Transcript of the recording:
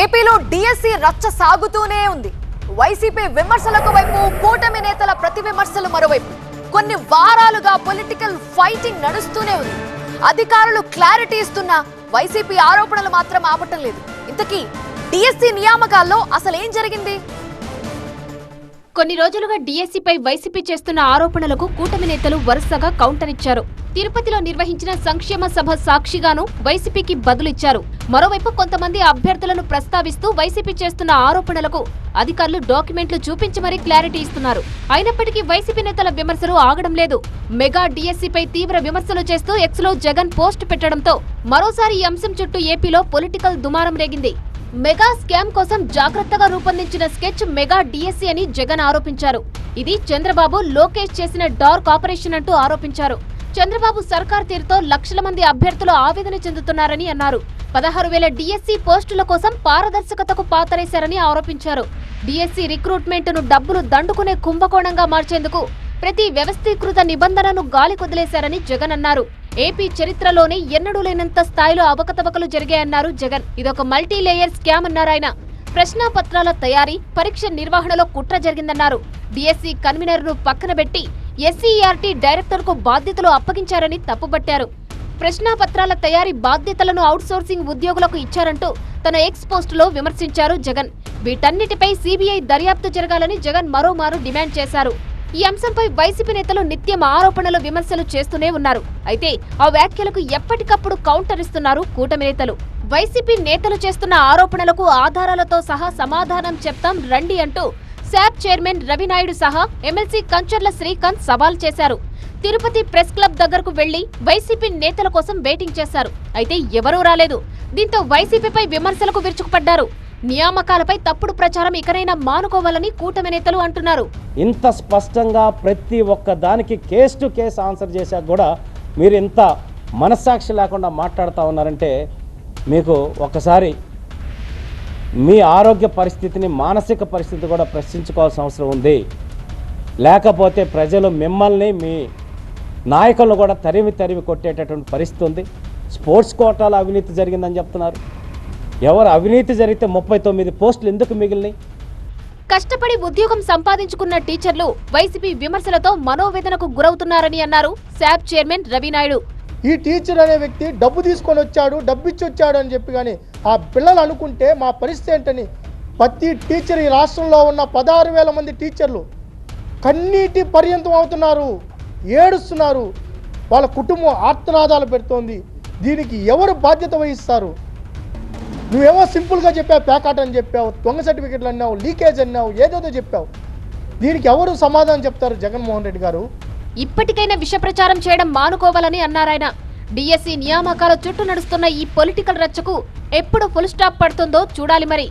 ఏపీలో డిఎస్సి రచ్చ సాగుతూనే ఉంది. వైసీపీ విమర్శలకు వైపు, కూటమి నేతల ప్రతి విమర్శలు మరోవైపు. కొన్ని వారాలుగా పొలిటికల్ ఫైటింగ్ నడుస్తూనే ఉంది. అధికారులు క్లారిటీ ఇస్తున్నా వైసీపీ ఆరోపణలు మాత్రం ఆపటం లేదు. ఇంతకీ డిఎస్సి నియామకాల్లో అసలు ఏం జరిగింది? కొన్ని రోజులుగా డిఎస్సిపై వైసీపీ చేస్తున్న ఆరోపణలకు కూటమి నేతలు వరుసగా కౌంటర్ ఇచ్చారు. తిరుపతిలో నిర్వహించిన సంక్షేమ సభ సాక్షిగాను వైసీపీకి బదులిచ్చారు. మరోవైపు కొంతమంది అభ్యర్థులను ప్రస్తావిస్తూ వైసీపీ చేస్తున్న ఆరోపణలకు అధికారులు డాక్యుమెంట్లు చూపించి మరీ క్లారిటీ ఇస్తున్నారు. అయినప్పటికీ వైసీపీ నేతల విమర్శలు ఆగడం లేదు. మెగా డిఎస్సిపై తీవ్ర విమర్శలు చేస్తూ ఎక్స్ లో జగన్ పోస్ట్ పెట్టడంతో మరోసారి ఈ అంశం చుట్టూ ఏపీలో పొలిటికల్ దుమారం రేగింది. మెగా స్కామ్ కోసం జాగ్రత్తగా రూపొందించిన స్కెచ్ మెగా డిఎస్సి అని జగన్ ఆరోపించారు. ఇది చంద్రబాబు, లోకేష్ చేసిన డార్క్ ఆపరేషన్ అంటూ ఆరోపించారు. చంద్రబాబు సర్కార్ తీరుతో లక్షల మంది అభ్యర్థులు ఆవేదన చెందుతున్నారని అన్నారు. 16,000 డిఎస్సి పోస్టుల కోసం పారదర్శకతకు పాతరేశారని ఆరోపించారు. డిఎస్సి రిక్రూట్మెంట్ ను డబ్బులు దండుకునే కుంభకోణంగా మార్చేందుకు ప్రతి వ్యవస్థీకృత నిబంధనను గాలి కొదిలేశారని జగన్ అన్నారు. ఏపీ చరిత్రలోనే ఎన్నడూ లేనంత స్థాయిలో అవకతవకలు జరిగాయన్నారు జగన్. ఇదొక మల్టీ లేయర్ స్కామ్ అన్నారాయన. ప్రశ్నాపత్రాల తయారీ, పరీక్ష నిర్వహణలో కుట్ర జరిగిందన్నారు. డిఎస్సి కన్వీనర్ ను పక్కన పెట్టి ఎస్సీఈఆర్టీ డైరెక్టర్ కు బాధ్యతలు అప్పగించారని తప్పుపట్టారు. ప్రశ్నాపత్రాల తయారీ బాధ్యతలను అవుట్ సోర్సింగ్ ఉద్యోగులకు ఇచ్చారంటూ తన ఎక్స్ పోస్టులో విమర్శించారు జగన్. వీటన్నిటిపై సిబిఐ దర్యాప్తు జరగాలని జగన్ మరోమారు డిమాండ్ చేశారు. ఈ అంశంపై వైసీపీ నేతలు నిత్యం ఆరోపణలు, విమర్శలు చేస్తూనే ఉన్నారు. అయితే ఆ వ్యాఖ్యలకు ఎప్పటికప్పుడు కౌంటర్ ఇస్తున్నారు కూటమి నేతలు. వైసీపీ నేతలు చేస్తున్న ఆరోపణలకు ఆధారాలతో సహా సమాధానం చెప్తాం రండి అంటూ శాప్ చైర్మన్ రవినాయుడు సహా ఎమ్మెల్సీ కంచర్ల శ్రీకాంత్ సవాల్ చేశారు. తిరుపతి ప్రెస్ క్లబ్ దగ్గరకు వెళ్లి వైసీపీ నేతల కోసం వెయిటింగ్ చేశారు. అయితే ఎవరూ రాలేదు. దీంతో వైసీపీపై విమర్శలకు విరుచుకుపడ్డారు. నియామకాలపై తప్పుడు ప్రచారం ఇకనైనా మానుకోవాలని కూటమి నేతలు అంటున్నారు. ఇంత స్పష్టంగా ప్రతి ఒక్క దానికి కేస్ టు కేస్ ఆన్సర్ చేశాక కూడా మీరు ఇంత మనస్సాక్షి లేకుండా మాట్లాడుతూ ఉన్నారంటే మీకు ఒకసారి మీ ఆరోగ్య పరిస్థితిని, మానసిక పరిస్థితి కూడా ప్రశ్నించుకోవాల్సిన అవసరం ఉంది. లేకపోతే ప్రజలు మిమ్మల్ని, మీ నాయకులను కూడా తరిమి కొట్టేటటువంటి పరిస్థితి ఉంది. స్పోర్ట్స్ కోటాలో అవినీతి జరిగిందని చెప్తున్నారు. ఎవరు అవినీతి జరిగితే 39 పోస్టులు ఎందుకు మిగిలినాయి? కష్టపడి ఉద్యోగం సంపాదించుకున్న టీచర్లు వైసీపీ విమర్శలతో మనోవేదనకు గురవుతున్నారని అన్నారు శాప్ చైర్మన్ రవినాయుడు. ఈ టీచర్ అనే వ్యక్తి డబ్బు తీసుకొని వచ్చాడు, డబ్బు ఇచ్చి వచ్చాడు అని చెప్పి కానీ ఆ పిల్లలు అనుకుంటే మా పరిస్థితి ఏంటని ప్రతి టీచర్, ఈ రాష్ట్రంలో ఉన్న 16,000 మంది టీచర్లు కన్నీటి పర్యంతం అవుతున్నారు, ఏడుస్తున్నారు. వాళ్ళ కుటుంబం ఆర్తనాదాలు పెడుతోంది. దీనికి ఎవరు బాధ్యత వహిస్తారు? నువ్వేమో సింపుల్గా చెప్పావు, ప్యాకాట్ అని చెప్పావు, దొంగ సర్టిఫికెట్లు అన్నావు, లీకేజ్ అన్నావు, ఏదేదో చెప్పావు. దీనికి ఎవరు సమాధానం చెప్తారు? జగన్మోహన్ రెడ్డి గారు ఇప్పటికైనా విష ప్రచారం చేయడం మానుకోవాలని అన్నారాయన. డిఎస్సి నియామకాల చుట్టూ నడుస్తున్న ఈ పొలిటికల్ రచ్చకు ఎప్పుడు ఫుల్ స్టాప్ పడుతుందో చూడాలి మరి.